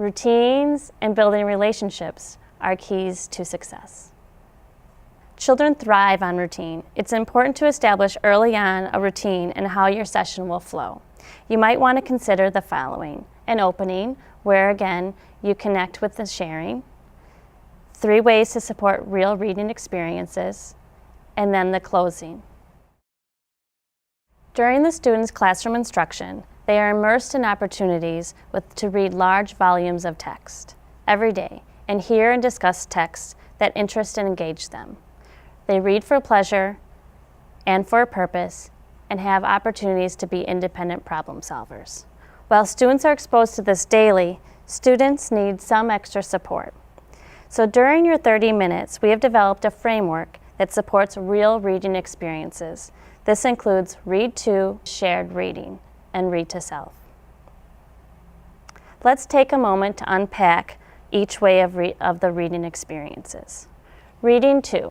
Routines and building relationships are keys to success. Children thrive on routine. It's important to establish early on a routine and how your session will flow. You might want to consider the following: an opening, where again you connect with the sharing, 3 ways to support real reading experiences, and then the closing. During the students' classroom instruction, they are immersed in opportunities to read large volumes of text every day and hear and discuss texts that interest and engage them. They read for pleasure and for a purpose and have opportunities to be independent problem solvers. While students are exposed to this daily, students need some extra support. So during your 30 minutes, we have developed a framework that supports real reading experiences. This includes Read To, Shared Reading, and Read to Self. Let's take a moment to unpack each way of the reading experiences. Reading To.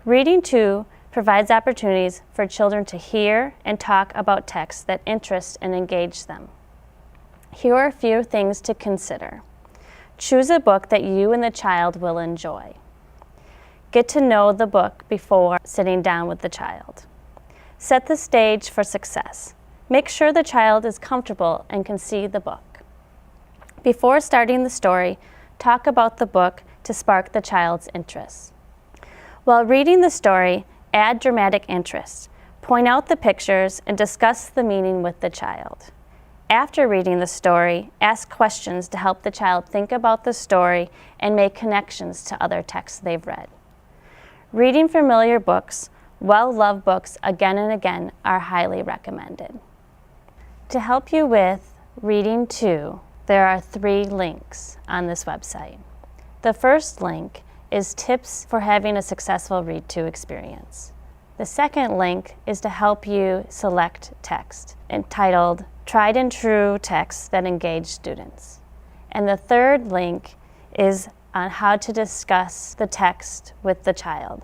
Reading To provides opportunities for children to hear and talk about texts that interest and engage them. Here are a few things to consider. Choose a book that you and the child will enjoy. Get to know the book before sitting down with the child. Set the stage for success. Make sure the child is comfortable and can see the book. Before starting the story, talk about the book to spark the child's interest. While reading the story, add dramatic interest. Point out the pictures and discuss the meaning with the child. After reading the story, ask questions to help the child think about the story and make connections to other texts they've read. Reading familiar books, well-loved books again and again are highly recommended. To help you with Reading To, there are 3 links on this website. The first link is tips for having a successful Read To experience. The second link is to help you select text, entitled Tried and True Texts That Engage Students. And the third link is on how to discuss the text with the child,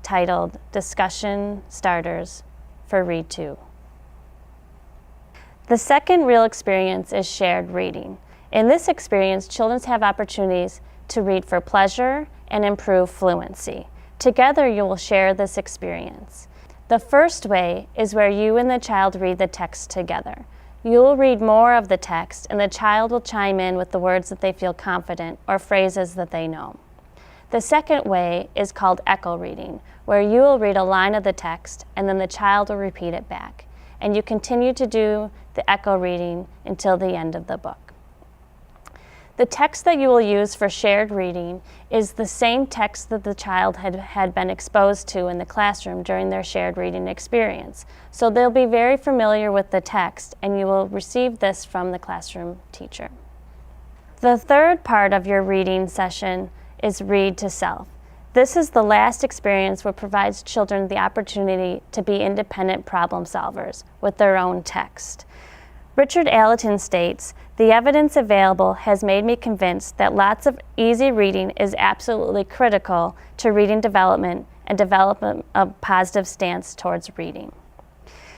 titled Discussion Starters for Read To. The second real experience is shared reading. In this experience, children have opportunities to read for pleasure and improve fluency. Together you will share this experience. The first way is where you and the child read the text together. You will read more of the text and the child will chime in with the words that they feel confident or phrases that they know. The second way is called echo reading, where you will read a line of the text and then the child will repeat it back. And you continue to do the echo reading until the end of the book. The text that you will use for shared reading is the same text that the child had been exposed to in the classroom during their shared reading experience. So they'll be very familiar with the text and you will receive this from the classroom teacher. The third part of your reading session is Read to Self. This is the last experience which provides children the opportunity to be independent problem solvers with their own text. Richard Allerton states, "The evidence available has made me convinced that lots of easy reading is absolutely critical to reading development and development of positive stance towards reading."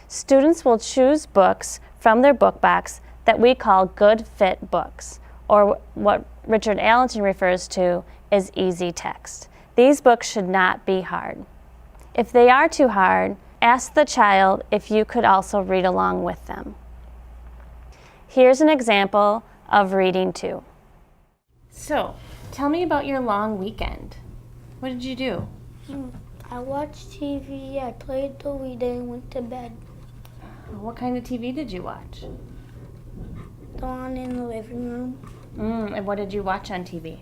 Students will choose books from their book box that we call good fit books, or what Richard Allerton refers to as easy text. These books should not be hard. If they are too hard, ask the child if you could also read along with them. Here's an example of Reading To. So, tell me about your long weekend. What did you do? I watched TV, I played till we day and went to bed. What kind of TV did you watch? The one in the living room. And what did you watch on TV?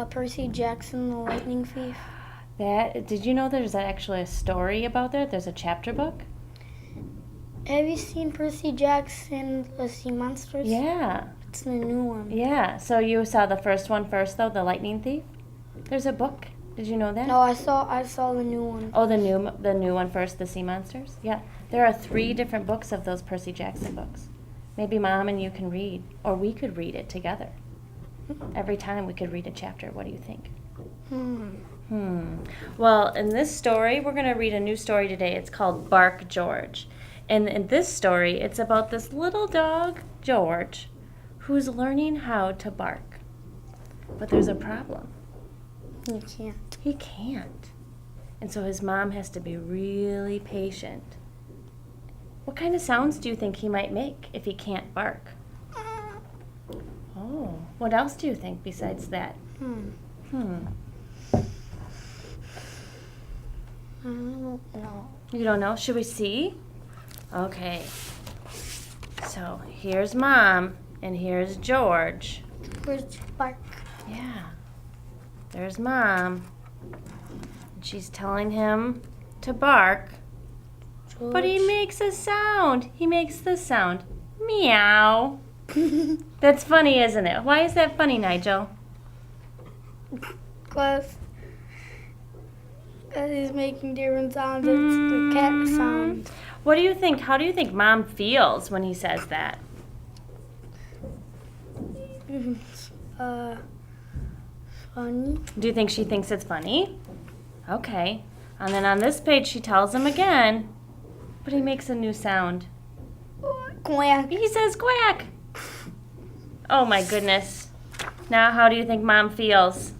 Percy Jackson, the Lightning Thief. Did you know there's actually a story about that? There's a chapter book? Have you seen Percy Jackson, the Sea Monsters? Yeah. It's the new one. Yeah, so you saw the first one first though, The Lightning Thief? There's a book. Did you know that? No, I saw the new one. Oh, the new one first, The Sea Monsters? Yeah. There are 3 different books of those Percy Jackson books. Maybe Mom and you can read, or we could read it together. Every time we could read a chapter. What do you think? Well, in this story, we're going to read a new story today. It's called Bark George. And in this story, it's about this little dog, George, who's learning how to bark. But there's a problem. You can't. He can't. And so his mom has to be really patient. What kind of sounds do you think he might make if he can't bark? Oh, what else do you think besides that? I don't know. You don't know? Should we see? Okay. So here's Mom and here's George. Where's bark? Yeah. There's Mom. She's telling him to bark, but he makes a sound. He makes this sound. Meow. That's funny, isn't it? Why is that funny, Nigel? Because he's making different sounds. It's the cat sound. What do you think? How do you think Mom feels when he says that? Funny. Do you think she thinks it's funny? Okay. And then on this page, she tells him again, but he makes a new sound. Quack. He says quack. Oh my goodness. Now, how do you think Mom feels?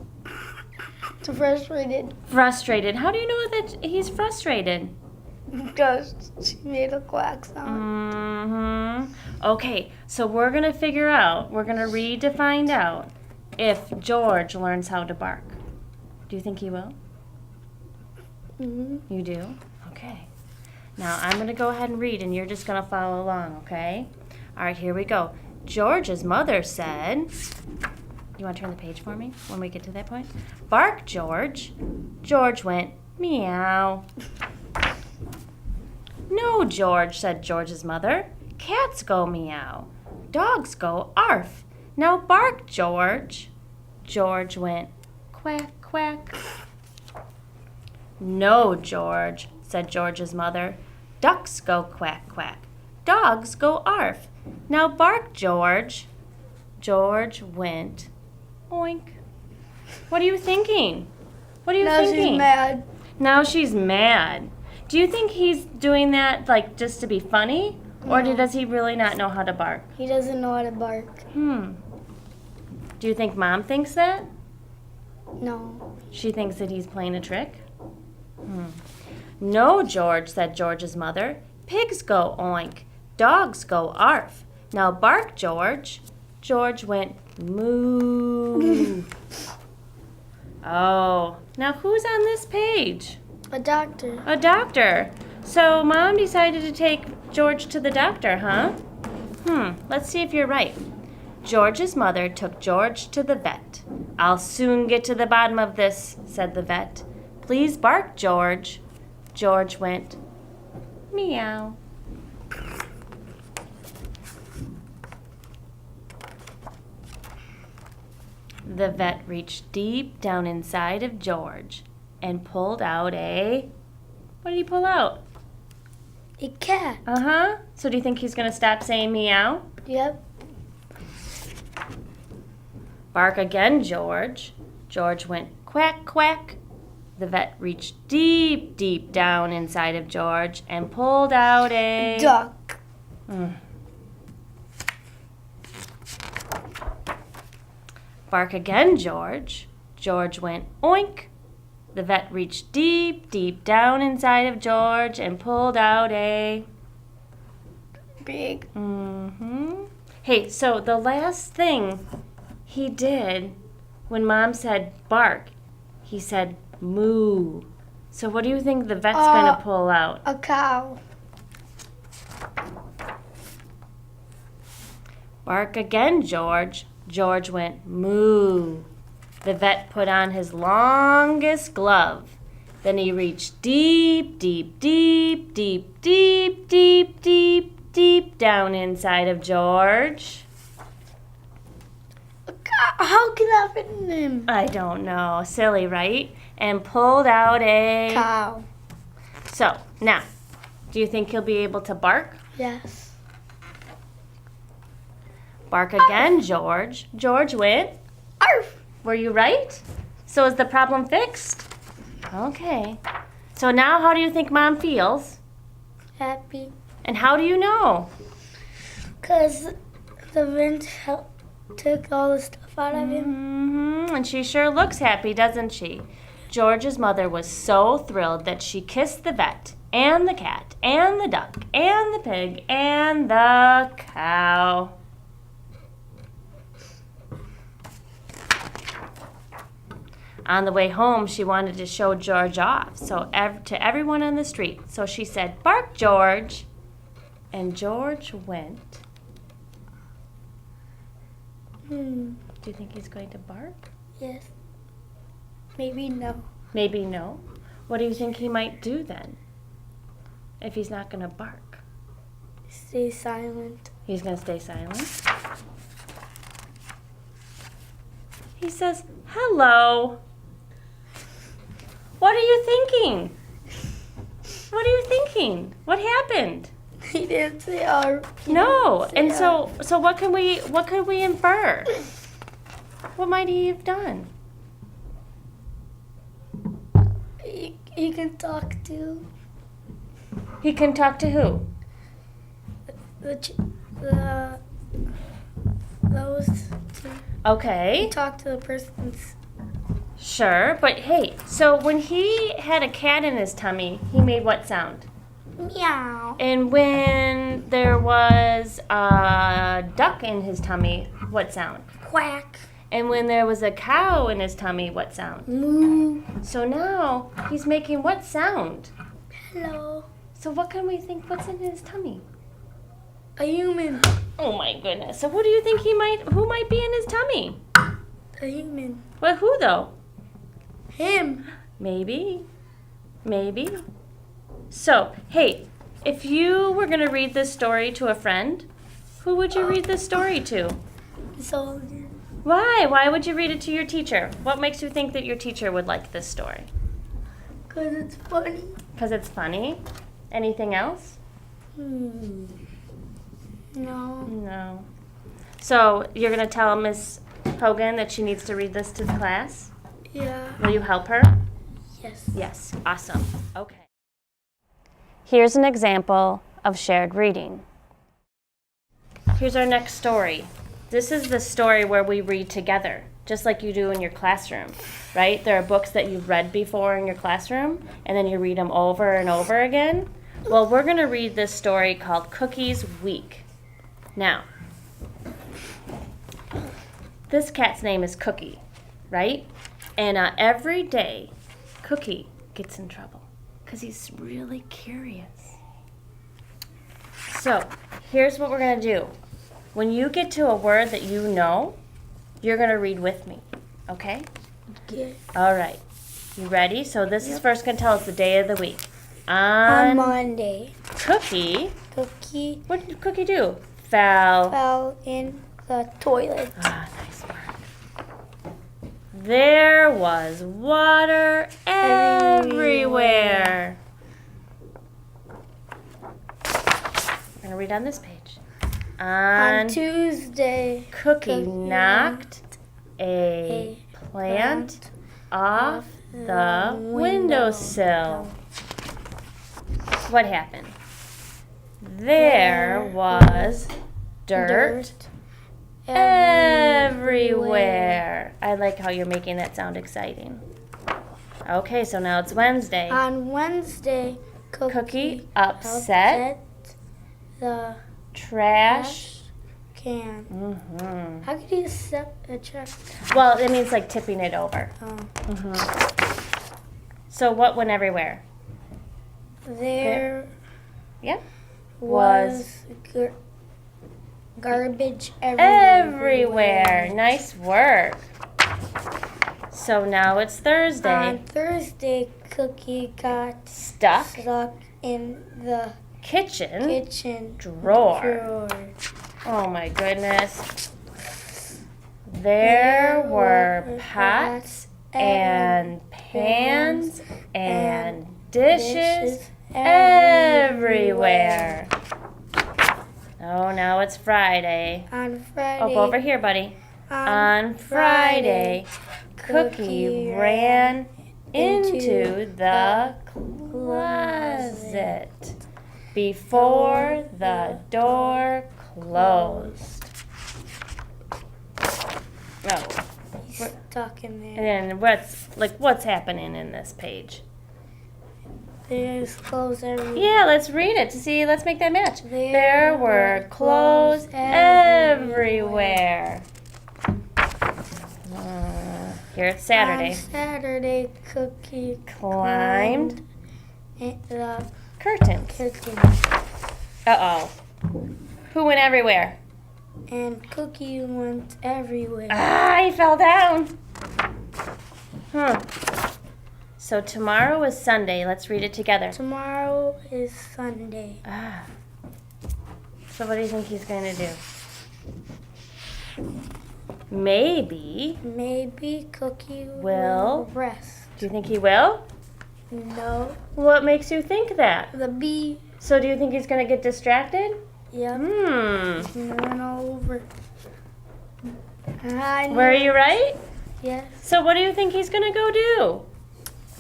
Too frustrated Frustrated. How do you know that he's frustrated? because she made a quack sound. Okay, so we're going to figure out, we're going to read to find out if George learns how to bark. Do you think he will? You do? Okay. Now, I'm going to go ahead and read, and you're just going to follow along, okay? All right, here we go. George's mother said, you want to turn the page for me when we get to that point? Bark, George. George went, meow. No, George, said George's mother. Cats go meow. Dogs go arf. Now bark, George. George went, quack, quack. No, George, said George's mother. Ducks go quack, quack. Dogs go arf. Now bark, George. George went, oink. What are you thinking? What are you Now thinking? she's mad. Now she's mad. Do you think he's doing that like just to be funny? Or No. does he really not know how to bark? He doesn't know how to bark. Do you think Mom thinks that? No. She thinks that he's playing a trick? No, George, said George's mother. Pigs go oink. Dogs go arf. Now bark, George. George went moo. Oh, now who's on this page? A doctor. A doctor. So Mom decided to take George to the doctor, huh? Let's see if you're right. George's mother took George to the vet. I'll soon get to the bottom of this, said the vet. Please bark, George. George went, meow. The vet reached deep down inside of George and pulled out a... What did he pull out? A cat. Uh-huh. So do you think he's going to stop saying meow? Yep. Bark again, George. George went quack, quack. The vet reached deep, deep down inside of George and pulled out a... Duck. Bark again, George. George went oink. The vet reached deep, deep down inside of George and pulled out a... Big. Hey, so the last thing he did when Mom said bark, he said moo. So what do you think the vet's going to pull out? A cow. Bark again, George. George went moo. The vet put on his longest glove. Then he reached deep, deep, deep, deep, deep, deep, deep, deep down inside of George. A cow. How can that fit in him? I don't know. Silly, right? And pulled out a... Cow. So, now, do you think he'll be able to bark? Yes. Bark again, George. George went... Arf. Were you right? So is the problem fixed? Okay. So now how do you think Mom feels? Happy. And how do you know? Because the vent took all the stuff out of him. And she sure looks happy, doesn't she? George's mother was so thrilled that she kissed the vet and the cat and the duck and the pig and the cow. On the way home, she wanted to show George off to everyone on the street. So she said, "Bark, George." And George went. Do you think he's going to bark? Yes. Maybe no. Maybe no. What do you think he might do then? If he's not going to bark? Stay silent. He's going to stay silent. He says, "Hello. What are you thinking? What are you thinking? What happened?" He didn't say our. No. And so what could we infer? What might he have done? He can talk to He can talk to who? those two. Okay. Talk to the person's. Sure, but hey, so when he had a cat in his tummy, he made what sound? Meow. And when there was a duck in his tummy, what sound? Quack. And when there was a cow in his tummy, what sound? Moo. So now he's making what sound? Hello. So what can we think what's in his tummy? A human. Oh my goodness. So who do you think who might be in his tummy? A human. Well, who though? Him. Maybe. So, hey, if you were going to read this story to a friend, who would you read this story to? Soldier. Why? Why would you read it to your teacher? What makes you think that your teacher would like this story? 'Cause it's funny. Because it's funny? Anything else? No. No. So, you're going to tell Miss Hogan that she needs to read this to the class? Yeah. Will you help her? Yes. Yes. Awesome. Okay. Here's an example of shared reading. Here's our next story. This is the story where we read together, just like you do in your classroom, right? There are books that you've read before in your classroom, and then you read them over and over again. Well, we're going to read this story called Cookie's Week. Now, this cat's name is Cookie, right? And every day, Cookie gets in trouble because he's really curious. So, here's what we're going to do. When you get to a word that you know, you're going to read with me, okay? Yeah. All right. You ready? So this is first going to tell us the day of the week. On Monday, Cookie, Cookie what did Cookie do? Fell. fell in the toilet. Ah, nice work. There was water everywhere. We're going to read on this page. On Tuesday, Cookie knocked a plant off the windowsill. What happened? There was dirt everywhere. I like how you're making that sound exciting. Okay, so now it's Wednesday. On Wednesday, Cookie upset the trash can. Mm-hmm. How could you set a trash? Well, it means like tipping it over. Oh. Mm-hmm. So what went everywhere? There Yeah. was garbage everywhere. Nice work. So now it's Thursday. On Thursday, Cookie got Stuck in the kitchen kitchen drawer. Oh my goodness. There were pots and pans and dishes everywhere. Oh, now it's Friday. On Friday. Oh, go over here, buddy. On Friday, Cookie ran into the closet before the door closed. Oh. He's What- stuck in there. And then what's happening in this page? There's clothes everywhere. Yeah, let's read it to see. Let's make that match. There There were were clothes clothes everywhere. Here it's Saturday. On Saturday, Cookie Climbed the curtains. curtain, Uh-oh. Who went everywhere? and Cookie went everywhere. Ah, he fell down. Huh. So tomorrow is Sunday. Let's read it together. Tomorrow is Sunday. Ah. So what do you think he's going to do? Maybe. Maybe Cookie Will? will rest. Do you think he will? No, What makes you think that? the bee. So do you think he's going to get distracted? Yep. Run all over. Were you right? Yes. So what do you think he's going to go do?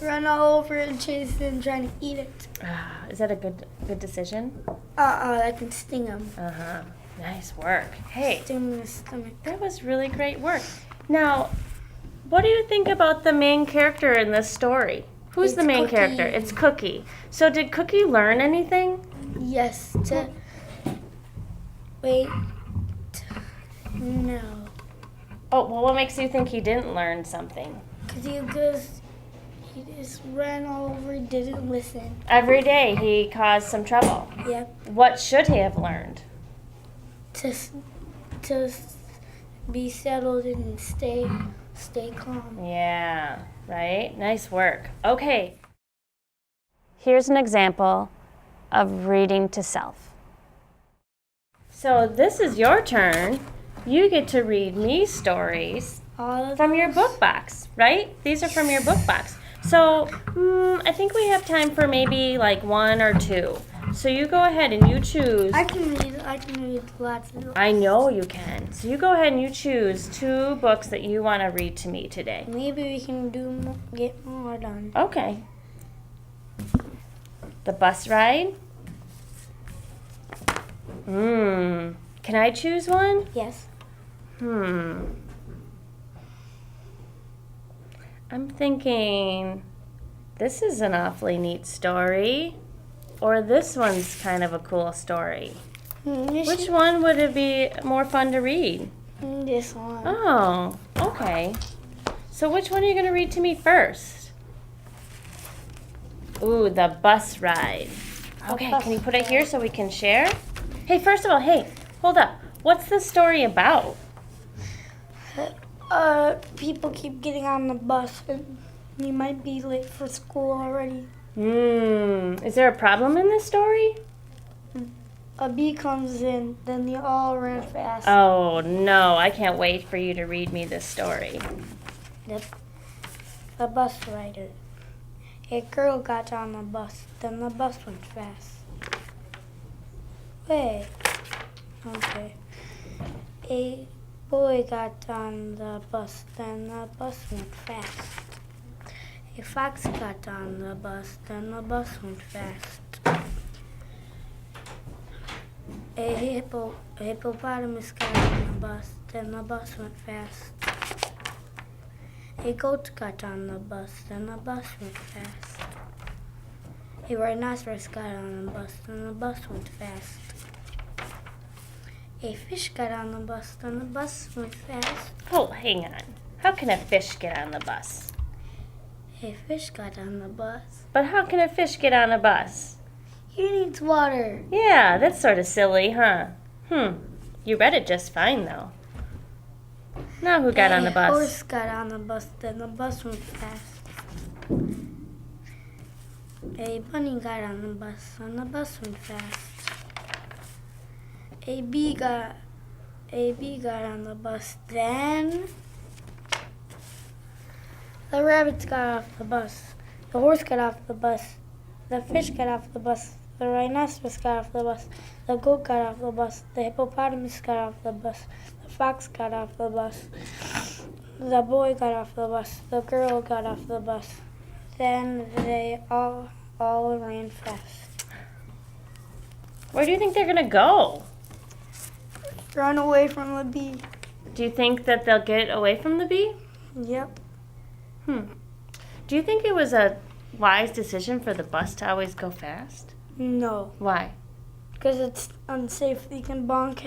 Run all over and chase him, trying to eat it. Ah, is that a good decision? That can sting him. Uh-huh. Nice work. Hey, Sting him in the stomach. that was really great work. Now, what do you think about the main character in this story? Who's It's the main Cookie. character? It's Cookie. So did Cookie learn anything? Yes. Wait. No. Oh, well, what makes you think he didn't learn something? Because he just ran all over, didn't listen. Every day he caused some trouble. Yep. What should he have learned? To be settled and stay calm. Yeah, right? Nice work. Okay. Here's an example of reading to self. So this is your turn. You get to read me stories All of from your book box, right? These are from your book box. So I think we have time for maybe like one or two. So you go ahead and you choose. I can read lots of books. I know you can. So you go ahead and you choose 2 books that you want to read to me today. Maybe we can get more done. Okay. The bus ride. Can I choose one? Yes. I'm thinking this is an awfully neat story. Or this one's kind of a cool story. Which one would it be more fun to read? This one. Oh, okay. So which one are you going to read to me first? Ooh, the bus ride. Okay, bus can you put it here so we can share? Hey, first of all, hey, hold up. What's the story about? People keep getting on the bus and you might be late for school already. Is there a problem in this story? A bee comes in, then they all ran fast. Oh, no, I can't wait for you to read me this story. The bus rider. A girl got on the bus, then the bus went fast. Wait. Okay. A boy got on the bus, then the bus went fast. A fox got on the bus, then the bus went fast. A hippopotamus got on the bus, then the bus went fast. A goat got on the bus, then the bus went fast. A rhinoceros got on the bus, then the bus went fast. A fish got on the bus, then the bus went fast. Oh, hang on. How can a fish get on the bus? A fish got on the bus. But how can a fish get on a bus? He needs water. Yeah, that's sort of silly, huh? You read it just fine, though. Now who got on the A bus? horse got on the bus, then the bus went fast. A bunny got on the bus, and the bus went fast. A bee got on the bus, then the rabbits got off the bus. The horse got off the bus. The fish got off the bus. The rhinoceros got off the bus. The goat got off the bus. The hippopotamus got off the bus. The fox got off the bus. The boy got off the bus. The girl got off the bus. Then they all ran fast. Where do you think they're gonna go? Run away from the bee. Do you think that they'll get away from the bee? Yep. Do you think it was a wise decision for the bus to always go fast? No. Why? Because it's unsafe. You can bonk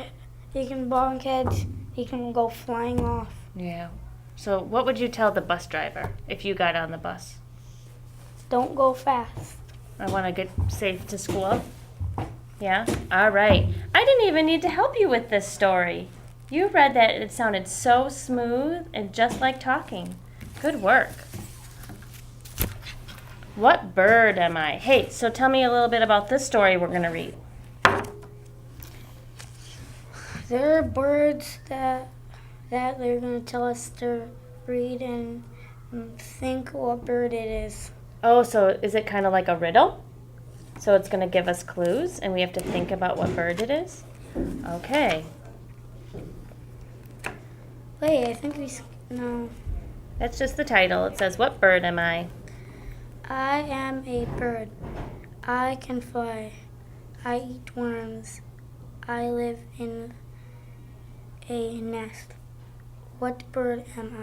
heads. You can go flying off. Yeah. So what would you tell the bus driver if you got on the bus? Don't go fast. I want to get safe to school. Yeah? All right. I didn't even need to help you with this story. You read that it sounded so smooth and just like talking. Good work. What bird am I? Hey, so tell me a little bit about this story we're going to read. There are birds that they're going to tell us to read and think what bird it is. Oh, so is it kind of like a riddle? So it's going to give us clues and we have to think about what bird it is? Okay. Wait, I think no. That's just the title. It says, "What bird am I?" I am a bird. I can fly. I eat worms. I live in a nest. What bird am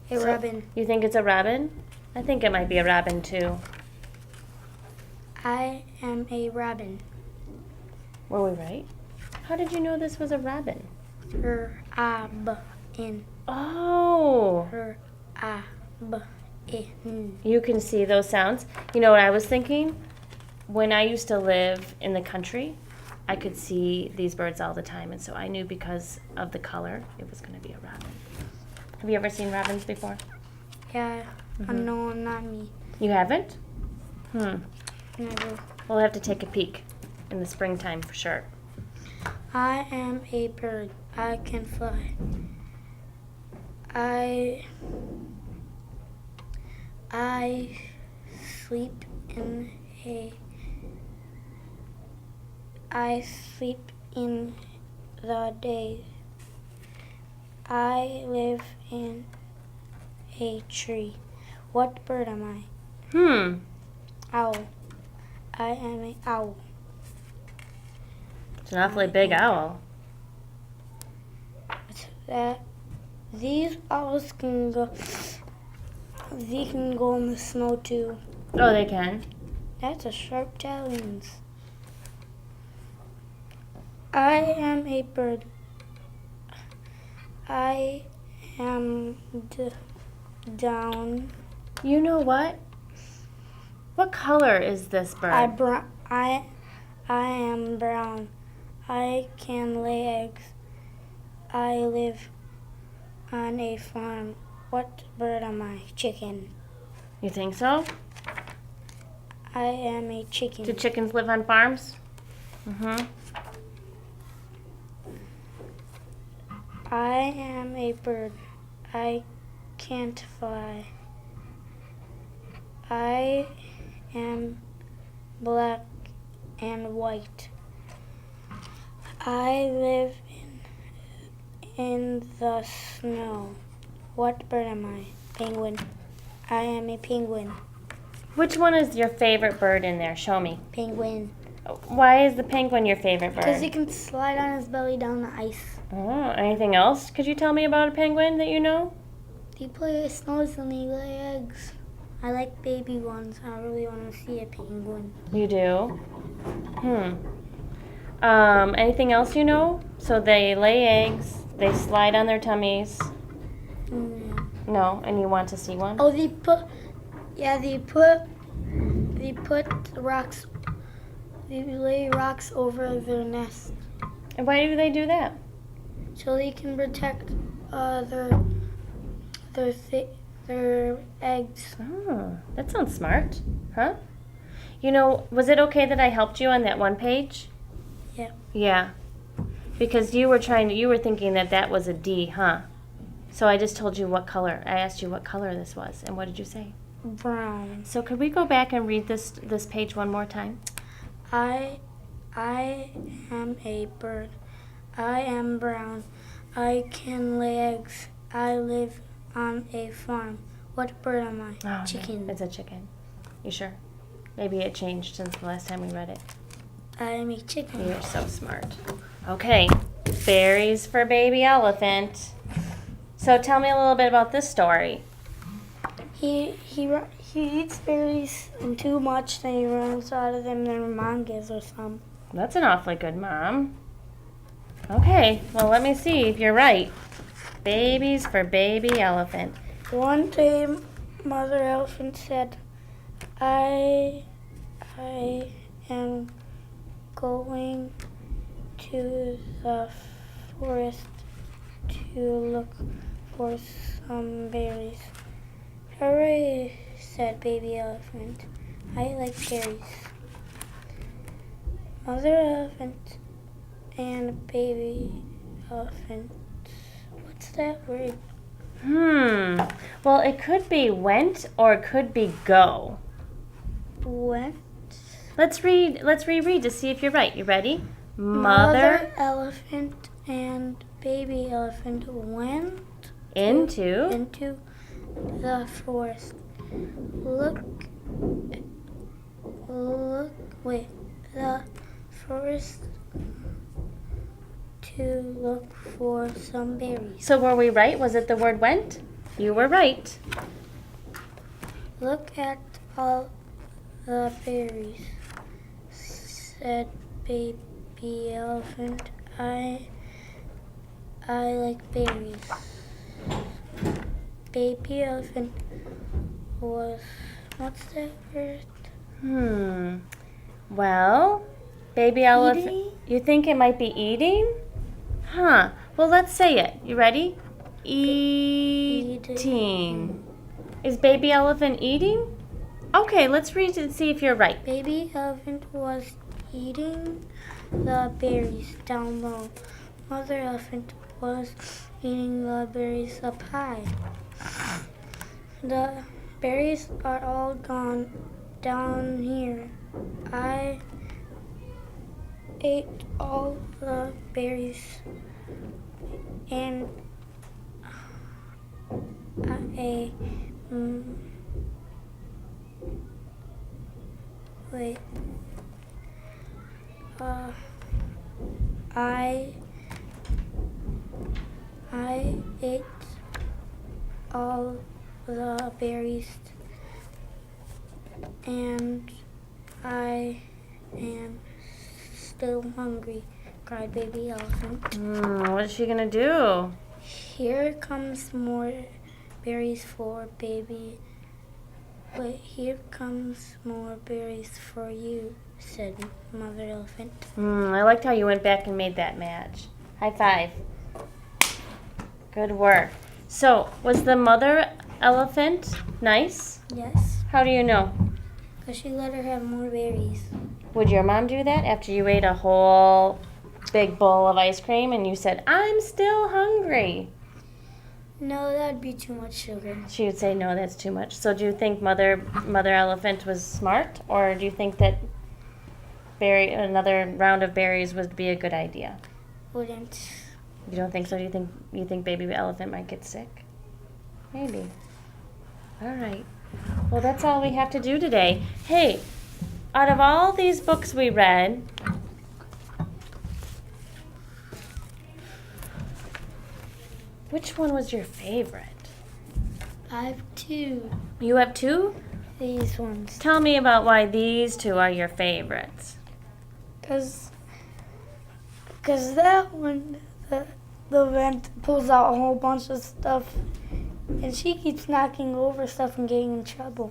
I? A So- robin. You think it's a robin? I think it might be a robin too. I am a robin. Were we right? How did you know this was a robin? In. Oh, In. you can see those sounds. You know what I was thinking? When I used to live in the country, I could see these birds all the time, and so I knew because of the color it was going to be a robin. Have you ever seen robins before? Yeah. No, not me. You haven't? Never. We'll have to take a peek in the springtime for sure. I am a bird. I can fly. I sleep in the day. I live in a tree. What bird am I? Owl. I am an owl. It's an awfully big owl. These owls can go. They can go in the snow too. Oh, they can? That's a sharp talons. I am a bird. I am down. You know what? What color is this bird? I am brown. I can lay eggs. I live on a farm. What bird am I? Chicken. You think so? I am a chicken. Do chickens live on farms? Mm-hmm. I am a bird. I can't fly. I am black and white. I live in the snow. What bird am I? Penguin. I am a penguin. Which one is your favorite bird in there? Show me. Penguin. Why is the penguin your favorite Because he bird? can slide on his belly down the ice. Oh, anything else? Could you tell me about a penguin that you know? He plays snows and he lay eggs. I like baby ones. I really want to see a penguin. You do? Anything else you know? So they lay eggs, they slide on their tummies. No, and you want to see one? Oh, they put rocks. They lay rocks over their nest And why do they do that? so they can protect their eggs. Oh, that sounds smart, huh? You know, was it okay that I helped you on that one page? Yeah. Yeah, because you were thinking that was a D, huh? So I just told you what color. I asked you what color this was, and what did you say? Brown. So could we go back and read this page one more time? I am a bird. I am brown. I can lay eggs. I live on a farm. What bird am I? Oh, Chicken. It's a chicken. You sure? Maybe it changed since the last time we read it. I am a chicken. You're so smart. Okay, berries for baby elephant. So tell me a little bit about this story. He eats berries and too much, then he runs out of them, then her mom gives her some. That's an awfully good mom. Okay, well, let me see if you're right. Babies for baby elephant. One day, Mother Elephant said, I am going to the forest to look for some berries. Hooray, said Baby Elephant. I like berries. Mother Elephant and Baby Elephant. What's that word? Well, it could be went or it could be go. Went. Let's reread to see if you're right. You ready? Mother Elephant and Baby Elephant went into the forest. The forest to look for some berries. So were we right? Was it the word went? You were right. Look at all the berries, said Baby Elephant. I like berries. Baby Elephant was, what's that word? Well, baby elephant. Eating? You think it might be eating? Huh. Well, let's say it. You ready? Eating. Is baby elephant eating? Okay, let's read and see if you're right. Baby Elephant was eating the berries down low. Mother Elephant was eating the berries up high. The berries are all gone down here. I ate all the berries and I ate all the berries and I am still hungry, cried Baby Elephant. What is she gonna do? Here comes more berries for baby. Wait, here comes more berries for you, said Mother Elephant. I liked how you went back and made that match. High five. Good work. So, was the mother elephant nice? Yes, How do you know? because she let her have more berries. Would your mom do that after you ate a whole big bowl of ice cream and you said, I'm still hungry? No, that'd be too much sugar. She would say, no, that's too much. So do you think mother elephant was smart, or do you think that another round of berries would be a good idea? Wouldn't. You don't think so? Do you think baby elephant might get sick? Maybe. All right. Well, that's all we have to do today. Hey, out of all these books we read, which one was your favorite? I have two. You have two? These ones. Tell me about why these two are your favorites. Because that one, the vent pulls out a whole bunch of stuff, and she keeps knocking over stuff and getting in trouble.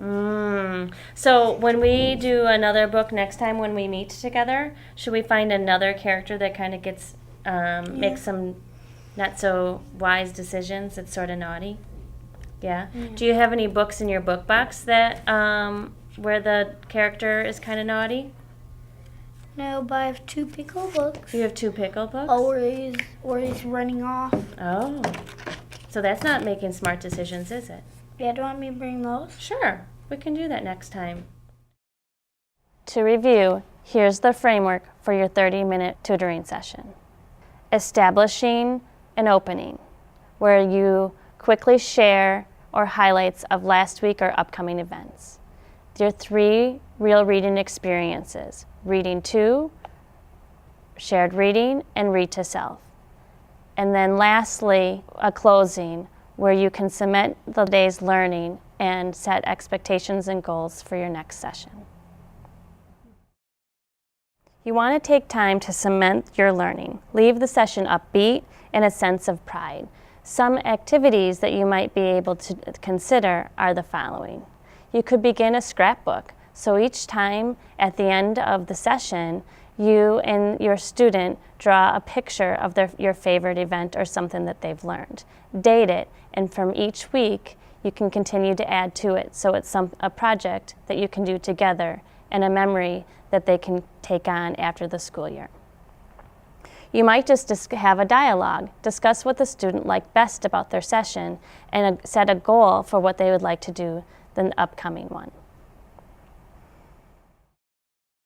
So when we do another book next time when we meet together, should we find another character that kind of gets makes some not so wise decisions? It's sort of naughty. Yeah. Do you have any books in your book box that where the character is kind of naughty? No, but I have two pickle books. You have two pickle books? Oh, where he's running off. Oh. So that's not making smart decisions, is it? Yeah, do you want me to bring those? Sure. We can do that next time. To review, here's the framework for your 30-minute tutoring session. Establishing an opening, where you quickly share or highlights of last week or upcoming events. Your 3 real reading experiences: reading to, shared reading, and read to self. And then lastly, a closing where you can cement the day's learning and set expectations and goals for your next session. You want to take time to cement your learning. Leave the session upbeat and a sense of pride. Some activities that you might be able to consider are the following. You could begin a scrapbook. So each time at the end of the session, you and your student draw a picture of your favorite event or something that they've learned. Date it, and from each week, you can continue to add to it. So it's a project that you can do together and a memory that they can take on after the school year. You might just have a dialogue, discuss what the student liked best about their session, and set a goal for what they would like to do the upcoming one.